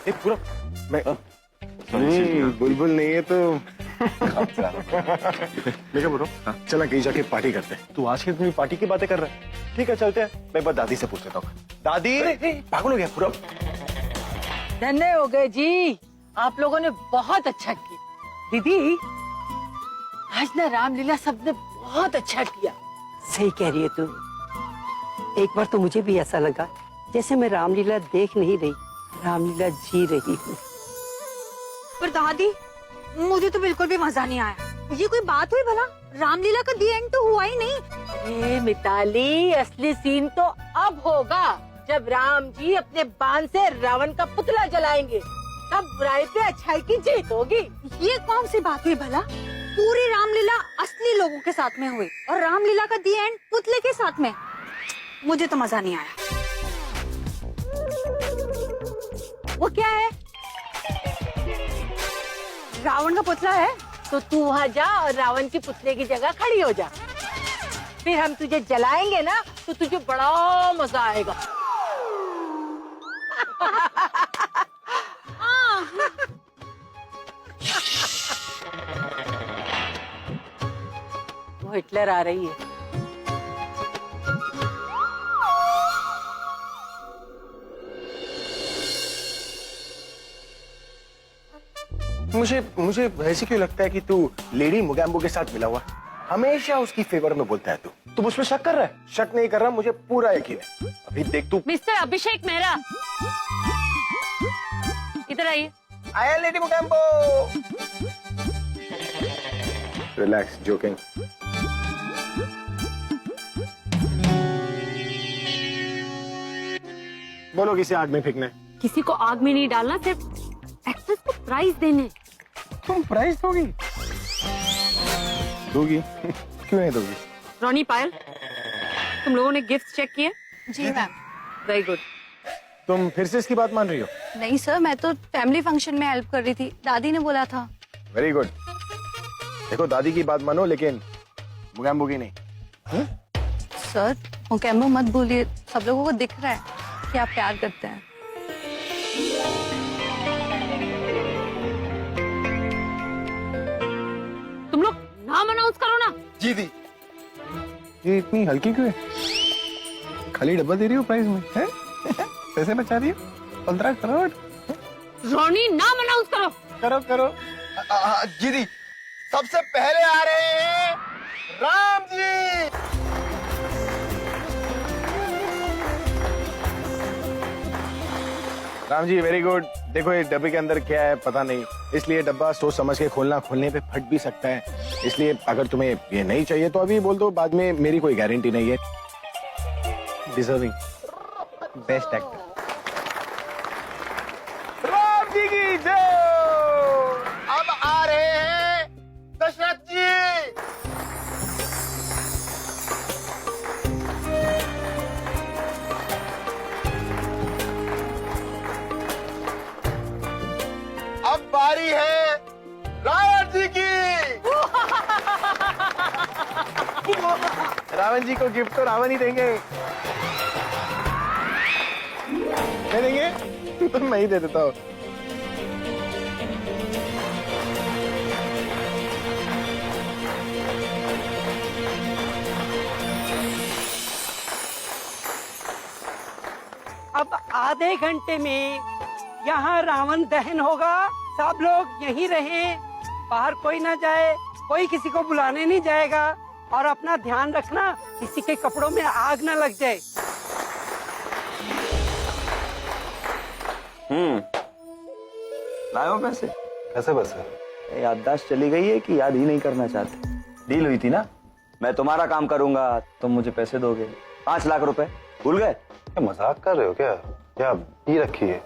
पूरा मैं नहीं, बुलबुल नहीं है तो मैं क्या बोल रहा हूँ, चला कहीं जाके पार्टी करते हैं। तू आज की इतनी पार्टी की बातें कर रहा है। ठीक है चलते हैं, मैं एक बार दादी से पूछ लेता हूँ। दादी पागल हो गया पूरा। धन्य हो गए जी, आप लोगों ने बहुत अच्छा किया। दीदी आज ना रामलीला सबने बहुत अच्छा किया। सही कह रही है तू। एक बार तो मुझे भी ऐसा लगा जैसे मैं रामलीला देख नहीं रही, रामलीला जी रही हूँ। पर दादी मुझे तो बिल्कुल भी मजा नहीं आया। ये कोई बात हुई भला? रामलीला का दी एंड तो हुआ ही नहीं। ए मिताली, असली सीन तो अब होगा जब राम जी अपने बाण से रावण का पुतला जलाएंगे, तब बुराई पे अच्छाई की जीत होगी। ये कौन सी बात हुई भला? पूरी रामलीला असली लोगों के साथ में हुई और रामलीला का दी एंड पुतले के साथ में। मुझे तो मजा नहीं आया। वो क्या है? रावण का पुतला है। तो तू वहाँ जा और रावण की पुतले की जगह खड़ी हो जा, फिर हम तुझे जलाएंगे ना तो तुझे बड़ा मजा आएगा। वो हिटलर आ रही है। मुझे ऐसे क्यों लगता है कि तू लेडी मुगैम्बो के साथ मिला हुआ? हमेशा उसकी फेवर में बोलता है तू। तुम उसमें शक कर रहा है? शक नहीं कर रहा, मुझे पूरा यकीन है। अभी देख तू। मिस्टर अभिषेक मेहरा, इधर आइए। आया लेडी मुगैम्बो। Relax, joking. बोलो किसे आग में फेंकना है? किसी को आग में नहीं डालना, सिर्फ एक्ट्रेस को प्राइज देने। तुम प्राइज दोगी? दोगी? क्यों नहीं दोगी? रोनी पायल, तुम लोगों ने गिफ्ट चेक किए? जी मैम। Very good. तुम फिर से इसकी बात मान रही हो? नहीं सर, मैं तो फैमिली फंक्शन में हेल्प कर रही थी, दादी ने बोला था। Very good. देखो दादी की बात मानो, लेकिन मुगैम्बो की नहीं। सर मुकेम्बो मत बोलिए, सब लोगों को दिख रहा है कि आप प्यार करते हैं। तुम लोग नाम अनाउंस करो ना। जी दी। ये इतनी हल्की क्यों है? खाली डब्बा दे रही हो प्राइस में, हैं? पैसे बचा रही हो? 15 करोड़। रोनी, नाम अनाउंस करो। करो करो। जी दी, सबसे पहले आ रहे हैं राम जी। Ram ji very good. देखो ये डब्बे के अंदर क्या है पता नहीं, इसलिए डब्बा सोच समझ के खोलना, खोलने पे फट भी सकता है। इसलिए अगर तुम्हें ये नहीं चाहिए तो अभी बोल दो, बाद में मेरी कोई गारंटी नहीं है। Deserving best actor. Ram ji की जय। अब आ रहे हैं दशरथ जी। अब बारी है रावण जी की। रावण जी को गिफ्ट तो रावण ही देंगे। नहीं देंगे तो मैं ही दे देता हूँ। अब आधे घंटे में यहाँ रावण दहन होगा। सब लोग यहीं रहें, बाहर कोई ना जाए, कोई किसी को बुलाने नहीं जाएगा। और अपना ध्यान रखना, किसी के कपड़ों में आग ना लग जाए। लाए हो पैसे? कैसे पैसे? याददाश्त चली गई है कि याद ही नहीं करना चाहते? डील हुई थी ना, मैं तुम्हारा काम करूंगा, तुम मुझे पैसे दोगे। 5 लाख रुपए भूल गए? क्या मजाक कर रहे हो क्या? क्या पी रखी है?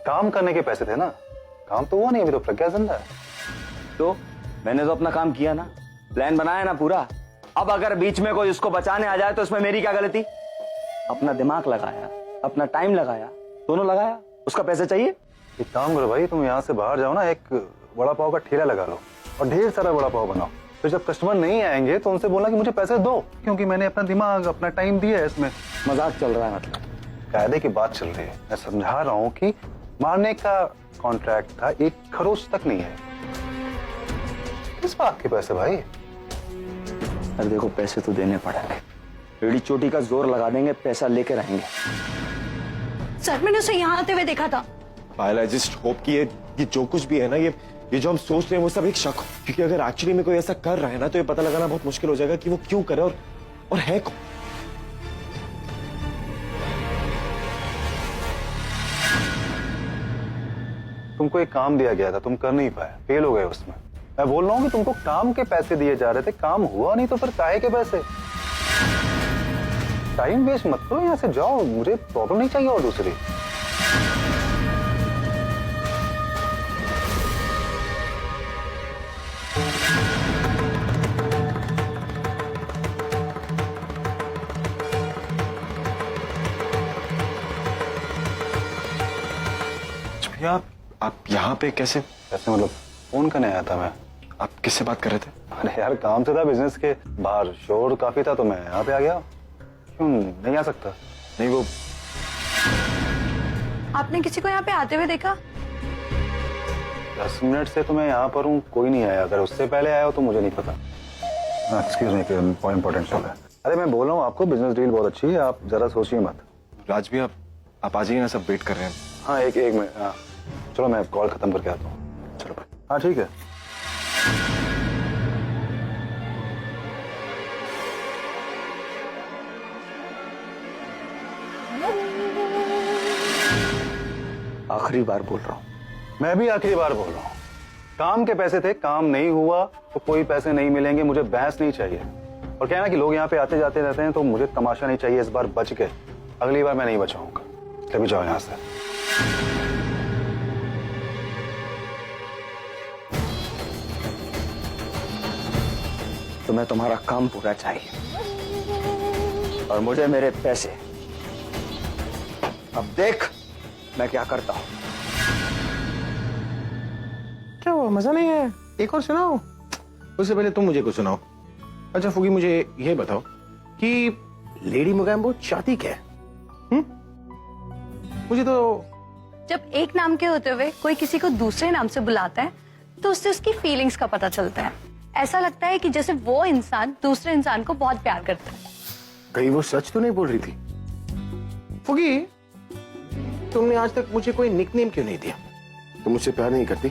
काम करने के पैसे थे ना, काम तो वो नहीं, अभी तो प्रज्ञा जिंदा है। तो मैंने तो अपना काम किया ना, प्लान बनाया ना पूरा। अब अगर बीच में कोई उसको बचाने आ जाए तो इसमें मेरी क्या गलती? अपना दिमाग लगाया, अपना टाइम लगाया, दोनों लगाया। उसका पैसे चाहिए? एक काम करो भाई, तुम यहाँ से बाहर जाओ ना, एक वड़ा पाव का ठेला लगा लो और ढेर सारा वड़ा पाव बनाओ। फिर जब कस्टमर नहीं आएंगे तो उनसे बोलना कि मुझे पैसे दो, क्योंकि मैंने अपना दिमाग, अपना टाइम दिया है इसमें। मजाक चल रहा है मतलब? कायदे की बात चल रही है। मैं समझा रहा हूँ कि मारने का कॉन्ट्रैक्ट था, 1 खरोच तक नहीं है। किस बात के पैसे भाई? अरे देखो, पैसे तो देने पड़ेंगे, एड़ी चोटी का जोर लगा देंगे, पैसा लेके रहेंगे। सर मैंने उसे यहाँ आते हुए देखा था। पायल, आई जस्ट होप कि ये जो कुछ भी है ना, ये जो हम सोच रहे हैं वो सब एक शक हो, क्योंकि अगर एक्चुअली में कोई ऐसा कर रहा है ना तो ये पता लगाना बहुत मुश्किल हो जाएगा कि वो क्यों करे और है कौन। तुमको एक काम दिया गया था, तुम कर नहीं पाए, फेल हो गए उसमें। मैं बोल रहा हूँ कि तुमको काम के पैसे दिए जा रहे थे, काम हुआ नहीं तो फिर काहे के पैसे? टाइम वेस्ट मत करो, यहाँ से जाओ, मुझे प्रॉब्लम नहीं चाहिए और दूसरी। भैया, आप यहाँ पे कैसे? ऐसे मतलब फोन करने आया था मैं। आप किससे बात कर रहे थे? अरे यार, काम से था, बिजनेस के बाहर शोर काफी था तो मैं यहाँ पे आ गया। क्यों नहीं आ सकता? नहीं, वो आपने किसी को यहाँ पे आते हुए देखा? 10 मिनट से तो मैं यहाँ पर हूँ, कोई नहीं आया। अगर उससे पहले आया हो तो मुझे नहीं पता। एक्सक्यूज मी, बहुत इंपॉर्टेंट है। अरे मैं बोल रहा हूँ आपको, बिजनेस डील बहुत अच्छी है, आप जरा सोचिए मत। राज भैया, आप आ जाइए ना, सब वेट कर रहे हैं। हाँ, एक मिनट। हाँ चलो, मैं कॉल खत्म करके आता हूँ। चलो भाई। हाँ ठीक है। आखिरी बार बोल रहा हूँ। मैं भी आखिरी बार बोल रहा हूँ, काम के पैसे थे, काम नहीं हुआ तो कोई पैसे नहीं मिलेंगे। मुझे बहस नहीं चाहिए। और क्या है ना कि लोग यहाँ पे आते जाते रहते हैं, तो मुझे तमाशा नहीं चाहिए। इस बार बच गए, अगली बार मैं नहीं बचाऊंगा। कभी जाओ यहाँ से। तुम्हें तुम्हारा काम पूरा चाहिए और मुझे मेरे पैसे। अब देख मैं क्या करता हूं। क्या हुआ, मजा नहीं है? एक और सुनाओ। उससे पहले तुम मुझे कुछ सुनाओ। अच्छा फुगी, मुझे ये बताओ कि लेडी मोगैम्बो चाहती क्या है? मुझे तो जब एक नाम के होते हुए कोई किसी को दूसरे नाम से बुलाता है तो उससे उसकी फीलिंग्स का पता चलता है। ऐसा लगता है कि जैसे वो इंसान दूसरे इंसान को बहुत प्यार करता है। कहीं वो सच तो नहीं बोल रही थी? फुगी, तुमने आज तक मुझे कोई निकनेम क्यों नहीं दिया? तुम मुझसे प्यार नहीं करती?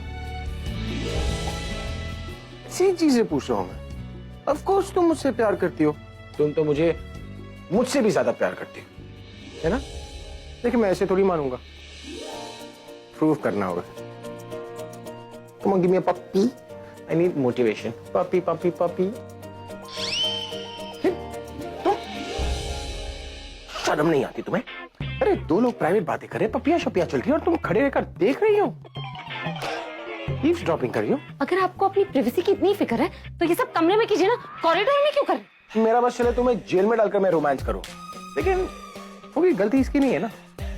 इसी चीजें पूछ रहा हूं मैं। ऑफ कोर्स तुम मुझसे प्यार करती हो। तुम तो मुझसे भी ज्यादा प्यार करती हो, है ना? लेकिन मैं ऐसे थोड़ी मानूंगा, प्रूव करना होगा। Come on, give me a puppy. I need motivation. Puppy, puppy, puppy. तुम शर्म नहीं आती तुम्हें? अरे दो लोग प्राइवेट बातें कर रहे, पपिया शपिया चल रही है और तुम खड़े रहकर देख रही हो, ईव्सड्रॉपिंग कर रही हो। अगर आपको अपनी प्राइवेसी की इतनी फिक्र है तो ये सब कमरे में कीजिए ना, कॉरिडोर में क्यों कर रहे हैं? मेरा बस चले तुम्हें जेल में डालकर मैं रोमांस करूं, लेकिन वो भी गलती इसकी नहीं है ना।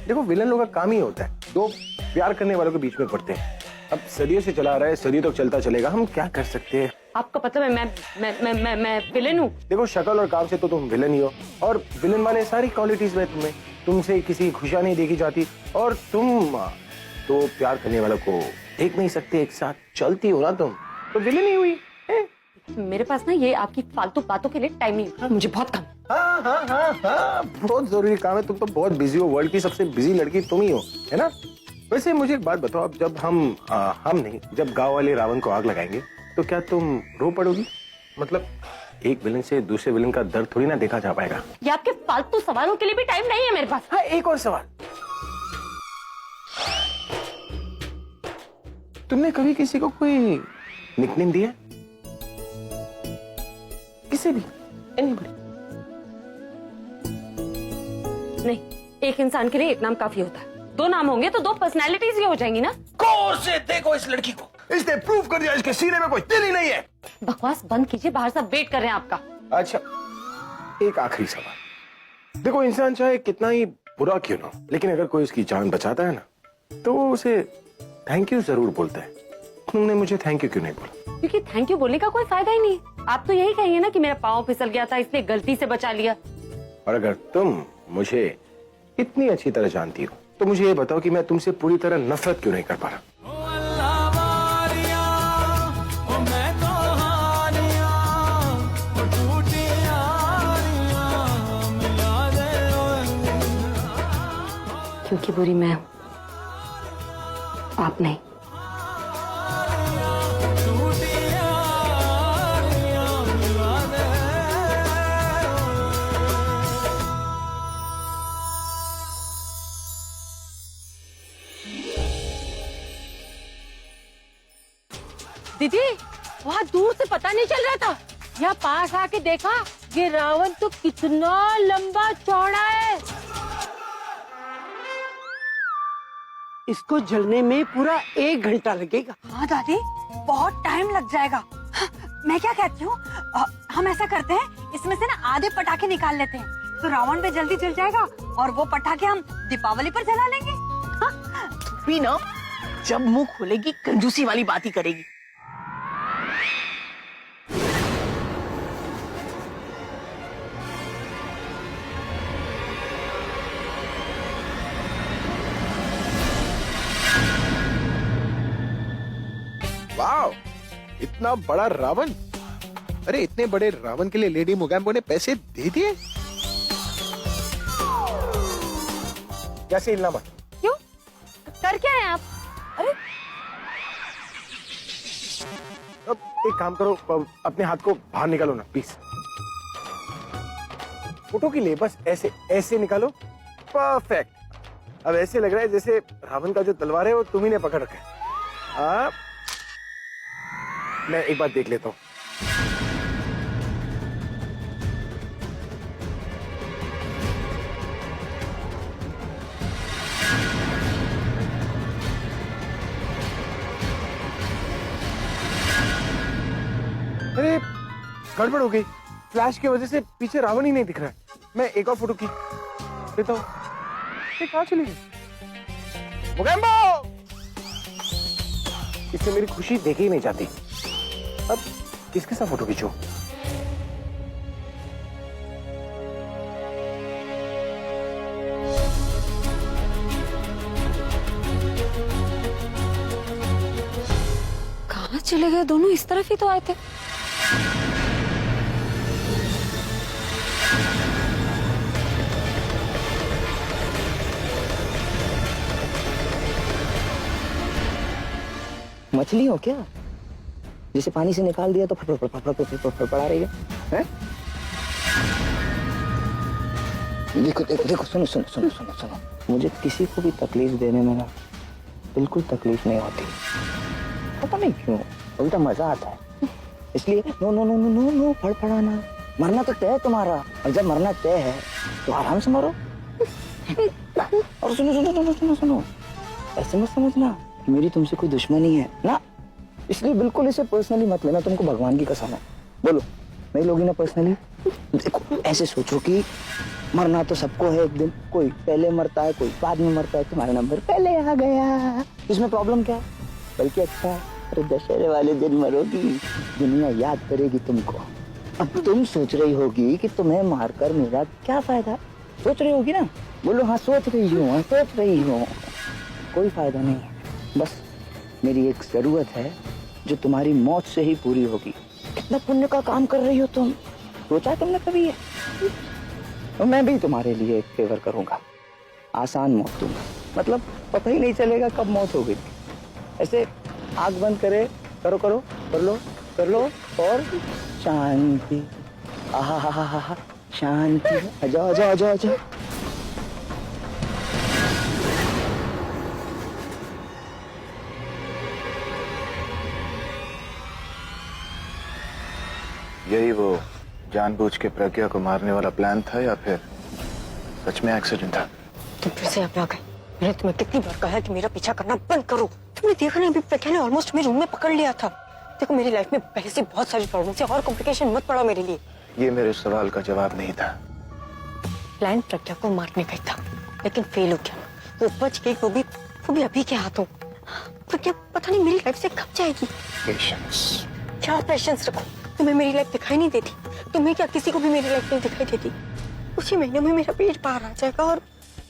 देखो, विलन लोगों का काम ही होता है दो प्यार करने वालों के बीच में पड़ते हैं। अब सदियों से चला आ रहा है, सदियों तक चलता चलेगा, हम क्या कर सकते हैं? आपको पता है मैं विलेन हूँ। देखो, शक्ल और काम से तो तुम विलन ही हो, और विलन वाले सारी क्वालिटीज में तुम्हें, तुमसे किसी खुशियां नहीं देखी जाती, और तुम तो प्यार करने वालों को देख नहीं सकते, एक साथ चलती हो ना तुम, तो विलन ही हुई है? मेरे पास ना ये आपकी फालतू बातों के लिए टाइम नहीं है, मुझे बहुत काम है। हाँ, बहुत जरूरी काम है। तुम तो बहुत बिजी हो, वर्ल्ड की सबसे बिजी लड़की तुम ही हो, है ना? वैसे मुझे एक बात बताओ, अब जब जब गांव वाले रावण को आग लगाएंगे तो क्या तुम रो पड़ोगी? मतलब एक विलन से दूसरे विलन का दर्द थोड़ी ना देखा जा पाएगा। ये आपके फालतू सवालों के लिए भी टाइम नहीं है मेरे पास। हाँ, एक और सवाल। तुमने कभी किसी को कोई निकनेम दिया? किसी भी? Anybody? नहीं, एक इंसान के लिए एक नाम काफी होता है। दो नाम होंगे तो दो पर्सनैलिटीज ही हो जाएंगी ना। गौर से देखो इस लड़की को, इसने प्रूव कर दिया इसके सीने में कोई दिल ही नहीं है। बकवास बंद कीजिए, बाहर सब वेट कर रहे हैं आपका। अच्छा, एक आखिरी सवाल। देखो, इंसान चाहे कितना ही बुरा क्यों ना हो, लेकिन अगर कोई उसकी जान बचाता है ना, तो वो उसे थैंक यू जरूर बोलता है। तुमने मुझे थैंक यू क्यों नहीं बोला? क्योंकि थैंक यू बोलने का कोई फायदा ही नहीं। आप तो यही कहेंगे ना कि मेरा पाँव फिसल गया था इसलिए गलती से बचा लिया। और अगर तुम मुझे इतनी अच्छी तरह जानती हो तो मुझे ये बताओ कि मैं तुमसे पूरी तरह नफरत क्यों नहीं कर पा रहा? क्योंकि बुरी मैं हूं, आप नहीं। दीदी वहाँ दूर से पता नहीं चल रहा था, यहाँ पास आके देखा ये रावण तो कितना लंबा चौड़ा है। इसको जलने में पूरा 1 घंटा लगेगा। हाँ दादी, बहुत टाइम लग जाएगा। मैं क्या कहती हूँ, हम ऐसा करते हैं, इसमें से ना आधे पटाखे निकाल लेते हैं, तो रावण भी जल्दी जल जाएगा और वो पटाखे हम दीपावली पर जला लेंगे। भी ना जब मुंह खोलेगी कंजूसी वाली बात ही करेगी। वाह, इतना बड़ा रावण! अरे इतने बड़े रावण के लिए लेडी मोगैम्बो ने पैसे दे दिए? कैसे हिलना मत। क्यों? कर क्या है आप? अरे अब एक काम करो, अपने हाथ को बाहर निकालो ना प्लीज। फोटो के लिए बस ऐसे ऐसे निकालो। परफेक्ट। अब ऐसे लग रहा है जैसे रावण का जो तलवार है वो तुम्ही ने पकड़ रखा है। मैं एक बार देख लेता हूँ। अरे गड़बड़ हो गई, फ्लैश की वजह से पीछे रावण ही नहीं दिख रहा है। मैं एक और फोटो की देता हूँ। ये कहाँ चली गई? मोगैम्बो! इससे मेरी खुशी देखी ही नहीं जाती। अब किसके साथ फोटो खींचूं? कहाँ चले गए दोनों? इस तरफ ही तो आए थे। मछली हो क्या? जिसे पानी से निकाल दिया तो फड़फड़ा रही है? देखो देखो देखो, सुनो सुनो सुनो सुनो सुनो, मुझे किसी को भी तकलीफ देने में ना बिल्कुल तकलीफ नहीं होती। पता नहीं क्यों, उल्टा मजा आता है। इसलिए no no no no no no फड़फड़ाना। मरना तो तय है तुम्हारा, और जब मरना तय है तो आराम से मरो। और सुनो सुनो सुनो सुनो सुनो, ऐसे मत समझना मेरी तुमसे कोई दुश्मनी है ना, इसलिए बिल्कुल इसे पर्सनली मत लेना। तुमको भगवान की कसम है। बोलो नहीं लोगी ना पर्सनली? देखो ऐसे सोचो कि मरना तो सबको है एक दिन, कोई पहले मरता है कोई बाद में मरता है, तुम्हारा नंबर पहले आ गया, इसमें प्रॉब्लम क्या है? बल्कि अच्छा है, अरे दशहरे वाले दिन मरोगी, दुनिया याद करेगी तुमको। अब तुम सोच रही होगी कि तुम्हें मारकर मेरा क्या फायदा, सोच रही होगी ना? बोलो हाँ सोच रही हूँ, हाँ सोच रही हूँ। कोई फायदा नहीं है, बस मेरी एक जरूरत है जो तुम्हारी मौत से ही पूरी होगी। कितना पुण्य का काम कर रही हो तुम, सोचा है तुमने कभी ये? तो मैं भी तुम्हारे लिए एक फेवर करूंगा, आसान मौत दूंगा, मतलब पता ही नहीं चलेगा कब मौत हो गई। ऐसे आंख बंद करे, करो करो, कर लो और शांति। आहा हा हा हा, शांति। आजाओ आजाओ आजाओ आजाओ। यही वो जानबूझ के प्रज्ञा को मारने वाला प्लान था या फिर सच में एक्सीडेंट था? तुम फिर से यहाँ पे आ गए। मैंने तुम्हें कितनी बार कहा है कि मेरा पीछा करना बंद करो। तुमने देखा नहीं, अभी प्रज्ञा ने ऑलमोस्ट मेरे रूम में पकड़ लिया था। देखो मेरी लाइफ में पहले से बहुत सारी प्रॉब्लम्स है और कॉम्प्लिकेशन मत पड़ो मेरे लिए। ये मेरे सवाल का जवाब नहीं था। प्लान प्रज्ञा को मारने का ही था, लेकिन फेल हो गया। वो बच गई, वो भी अभी के हाथों। प्रज्ञा पता नहीं मेरी लाइफ से कब जाएगी। पेशेंस। क्या पेशेंस रखो, तुम्हें मेरी लाइफ दिखाई नहीं देती? तुम्हें क्या किसी को भी मेरी लाइफ नहीं दिखाई देती? उसी महीने में मेरा पेट बाहर आ जाएगा और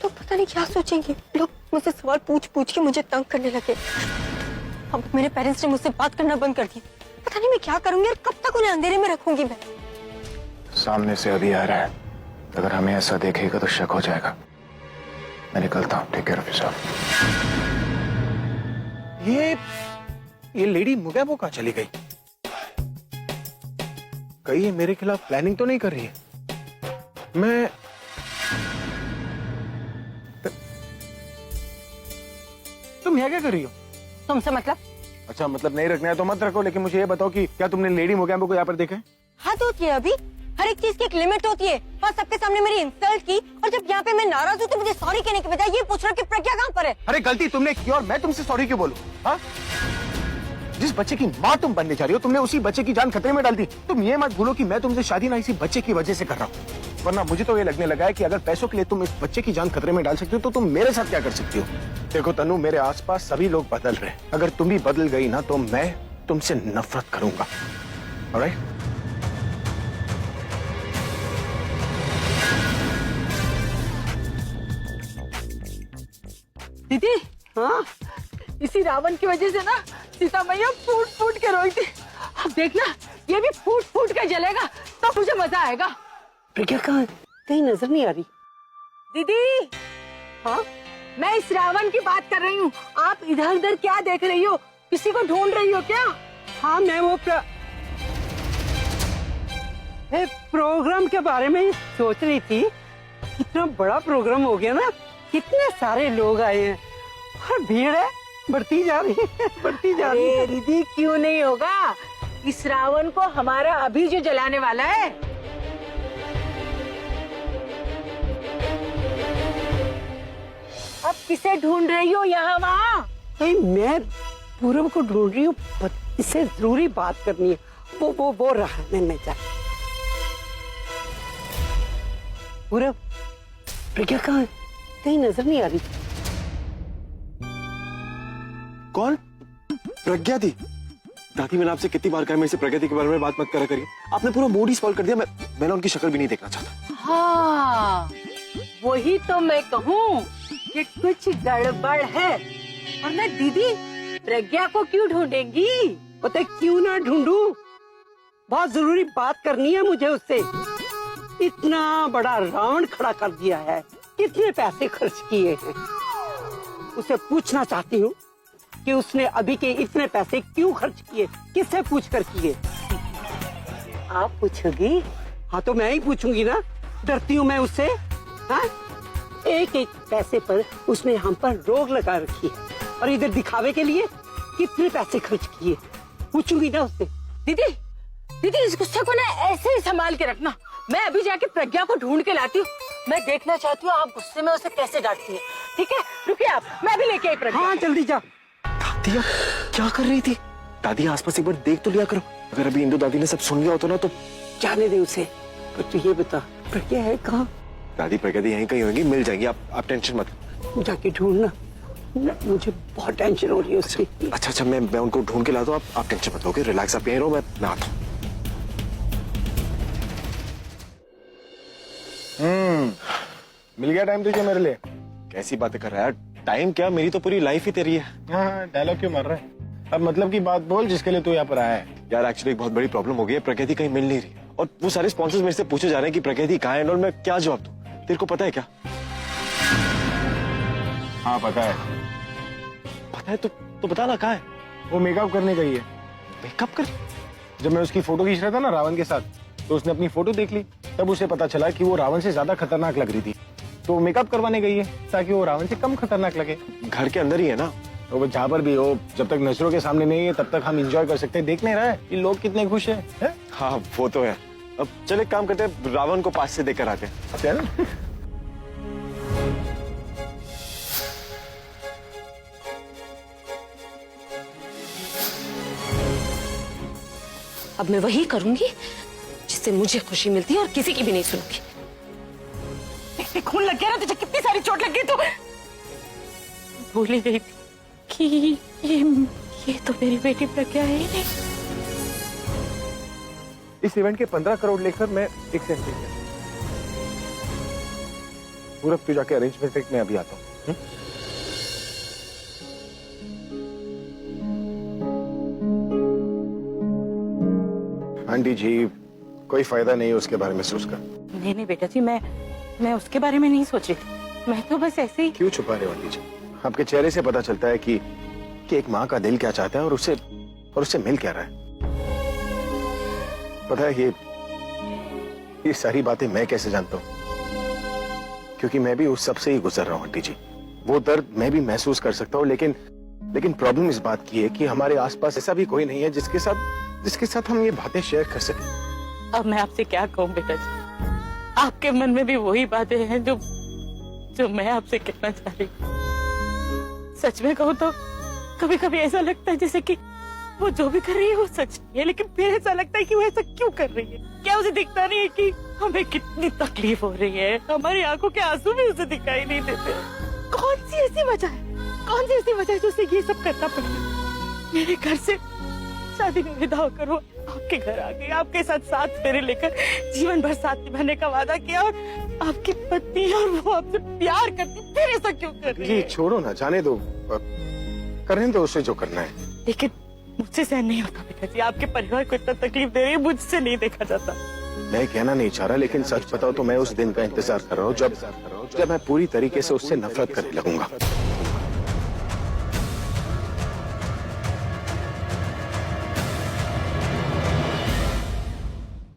तो पता नहीं क्या सोचेंगे लोग। मुझसे सवाल पूछ पूछ के मुझे तंग करने लगे। अब मेरे पेरेंट्स ने मुझसे बात करना बंद कर दिया। पता नहीं मैं क्या करूंगी और कब तक उन्हें अंधेरे में रखूंगी मैं। सामने से अभी आ रहा है, अगर हमें ऐसा देखेगा तो शक हो जाएगा। मैं निकलता हूँ, टेक केयर ऑफ योरसेल्फ। ये लेडी मुगैबो कहाँ चली गई? कहीं ये मेरे खिलाफ प्लानिंग तो नहीं कर रही है? मैं तुम यहाँ क्या कर रही हो? तुमसे मतलब? अच्छा, मतलब नहीं रखना है तो मत रखो, लेकिन मुझे ये बताओ कि क्या तुमने लेडी मुगैबो को यहाँ पर देखा है? हद होती है अभी, हर एक चीज की एक लिमिट होती है। और सबके सामने मेरी इंसल्ट की, और जब यहाँ पे मैं नाराज हूँ तो मुझे सॉरी कहने के बजाय ये पूछ रहा कि प्रज्ञा कहाँ पर है? अरे गलती तुमने की और मैं तुमसे सॉरी क्यों बोलूं? हाँ? जिस बच्चे की माँ तुम बनने जा रही हो, तुमने उसी बच्चे की जान खतरे में डाल दी। तुम ये मत भूलो कि मैं तुमसे शादी ना इसी बच्चे की वजह से कर रहा हूँ, वरना मुझे तो ये लगने लगा है कि अगर पैसों के लिए तुम इस बच्चे की जान खतरे में डाल सकती हो तो तुम मेरे साथ क्या कर सकती हो? देखो तनु, मेरे आसपास सभी लोग बदल रहे हैं। अगर तुम भी बदल गई ना तो मैं तुमसे नफरत करूंगा। ऑलराइट? दीदी, हाँ, इसी रावण की वजह से ना सीता मैया फूट फूट के रोई थी। अब देखना, ये भी फूट फूट के जलेगा, तब मुझे मजा आएगा। प्रज्ञा कहाँ है? कहीं नजर नहीं आ रही। दीदी, हाँ, मैं इस रावण की बात कर रही हूँ। आप इधर उधर क्या देख रही हो? किसी को ढूंढ रही हो क्या? हाँ, मैं वो प्रोग्राम के बारे में सोच रही थी। कितना बड़ा प्रोग्राम हो गया ना, कितने सारे लोग आए हैं और भीड़ है बढ़ती जा रही है, बढ़ती जा रही है। दीदी, क्यों नहीं होगा? इस रावण को हमारा अभी जो जलाने वाला है। अब किसे ढूंढ रही हो यहाँ वहाँ? मैं पूरब को ढूंढ रही हूँ, इससे जरूरी बात करनी है। वो रहा, मैं जा। पूरब, प्रज्ञा कहाँ है? कहीं नजर नहीं आ रही। कौन? प्रज्ञा दी? दादी, मैंने आपसे कितनी बार कहा मेरे से प्रगति के बारे में बात मत करा करिए। आपने पूरा मूड ही स्पॉइल कर दिया। मैंने उनकी शक्ल भी नहीं देखना चाहता। हाँ, वही तो मैं कहूँ कि कुछ गड़बड़ है। और मैं दीदी प्रज्ञा को क्यों ढूंढेंगी? पता क्यों ना ढूंढूं? बहुत जरूरी बात करनी है मुझे उससे। इतना बड़ा रावण खड़ा कर दिया है, कितने पैसे खर्च किए हैं। उसे पूछना चाहती हूँ कि उसने अभी के इतने पैसे क्यों खर्च किए, किससे पूछ कर किए? आप पूछोगी? हाँ, तो मैं ही पूछूंगी ना, डरती हूँ मैं उससे। हाँ, एक एक पैसे पर उसने हम पर रोक लगा रखी है, और इधर दिखावे के लिए कितने पैसे खर्च किए, पूछूंगी ना उससे। दीदी, दीदी, इस गुस्से को ना ऐसे ही संभाल के रखना। मैं अभी जाके प्रज्ञा को ढूंढ के लाती हूँ। मैं देखना चाहती हूँ आप गुस्से में उसे कैसे डांटती है। ठीक है, रुकिए आप, मैं भी लेके आई प्रज्ञा। हाँ, जल्दी जा। दादी, आप क्या कर रही थी? दादी, आसपास एक बार देख तो लिया करो। अगर अभी इंदु दादी ने सब सुन लिया होता ना तो। जाने दे उसे। पर तू ये बता, प्रज्ञा है कहाँ? दादी, प्रगति यहीं कहीं होंगी, मिल जाएंगी। आप टेंशन मत। जाके ढूंढना, मुझे बहुत टेंशन हो रही है उसकी। अच्छा, मैं उनको ढूंढ के लाता हूँ। आप टेंशन मत लो, रिलैक्स, आप यहीं रहो, मैं आता हूँ। मिल गया टाइम तुझे मेरे लिए? कैसी बातें कर रहा है? टाइम क्या, मेरी तो पूरी लाइफ ही तेरी है। हाँ, डायलॉग क्यों मार रहा है? अब मतलब की बात बोल जिसके लिए तू यहाँ पर आया है। यार, एक्चुअली एक बहुत बड़ी प्रॉब्लम हो गई है। प्रकृति कहीं मिल नहीं रही, और वो सारे स्पॉन्सर्स मेरे से पूछे जा रहे हैं कि प्रकृति कहाँ है, और मैं क्या जवाब दूं? तेरे को पता है क्या? हाँ, पता है। पता है तो बता ना, कहाँ है? वो मेकअप करने गई है। मेकअप कर? जब मैं उसकी फोटो खींच रहा था ना रावण के साथ, तो उसने अपनी फोटो देख ली। तब उसे पता चला कि वो रावण से ज्यादा खतरनाक लग रही थी, तो मेकअप करवाने गई है ताकि वो रावण से कम खतरनाक लगे। घर के अंदर ही है ना? तो वो जहाँ पर भी हो, जब तक नजरों के सामने नहीं है तब तक हम एंजॉय कर सकते हैं। देख नहीं रहा है कि लोग कितने खुश है? हाँ, वो तो है। अब चल एक काम करते हैं, रावण को पास से देकर आते हैं। चल। अब मैं वही करूंगी जिससे मुझे खुशी मिलती है और किसी की भी नहीं सुनूंगी। देखते खून लग गया ना तुझे, कितनी सारी चोट लग गई। तो भूल ही गई थी कि ये तो मेरी बेटी प्रज्ञा है ही नहीं। इस इवेंट के 15 करोड़ लेकर मैं एक सेंट नहीं गया। पूरब, तू जाके अरेंजमेंट देख, मैं अभी आता हूँ। आंटी जी, कोई फायदा नहीं है उसके बारे में सोचकर। नहीं नहीं बेटा जी, मैं उसके बारे में नहीं सोच रही थी। मैं तो बस ऐसे ही। क्यों छुपा रहे हो आंटी जी? आपके चेहरे से पता चलता है कि एक माँ का दिल क्या चाहता है और उससे मिल क्या रहा है। पता है ये सारी बातें मैं कैसे जानता हूँ? क्योंकि मैं भी उस सब से ही गुजर रहा हूँ आंटी जी। वो दर्द मैं भी महसूस कर सकता हूँ, लेकिन प्रॉब्लम इस बात की है कि हमारे आसपास ऐसा भी कोई नहीं है जिसके साथ हम ये बातें शेयर कर सकें। अब मैं आपसे क्या कहूँ बेटा जी, आपके मन में भी वही बातें हैं जो मैं आपसे कहना चाह रही हूँ। सच में कहूँ तो कभी कभी ऐसा लगता है जैसे कि वो जो भी कर रही है वो सच है, लेकिन फिर ऐसा लगता है कि वो ऐसा क्यों कर रही है। क्या उसे दिखता नहीं है कि हमें कितनी तकलीफ हो रही है? हमारी आंखों के आंसू भी उसे दिखाई नहीं देते। कौन सी ऐसी वजह है जो उसे ये सब करना पड़ेगा? मेरे घर से शादी में विदा होकर वो आपके घर आ गई, आपके साथ फेरे लेकर जीवन भर साथ निभाने का वादा किया, और आपकी पत्नी और वो आपसे प्यार करती, फिर ऐसा क्यों कर रही है? छोड़ो ना, जाने दो, करने दो उसे जो करना है। लेकिन मुझसे सहन नहीं होता बेटा जी, आपके परिवार को इतना तकलीफ दे रही है, मुझसे नहीं देखा जाता। मैं कहना नहीं चाह रहा, लेकिन सच बताओ तो मैं उस दिन का इंतजार कर रहा हूँ जब मैं पूरी तरीके से उससे नफरत करने लगूंगा।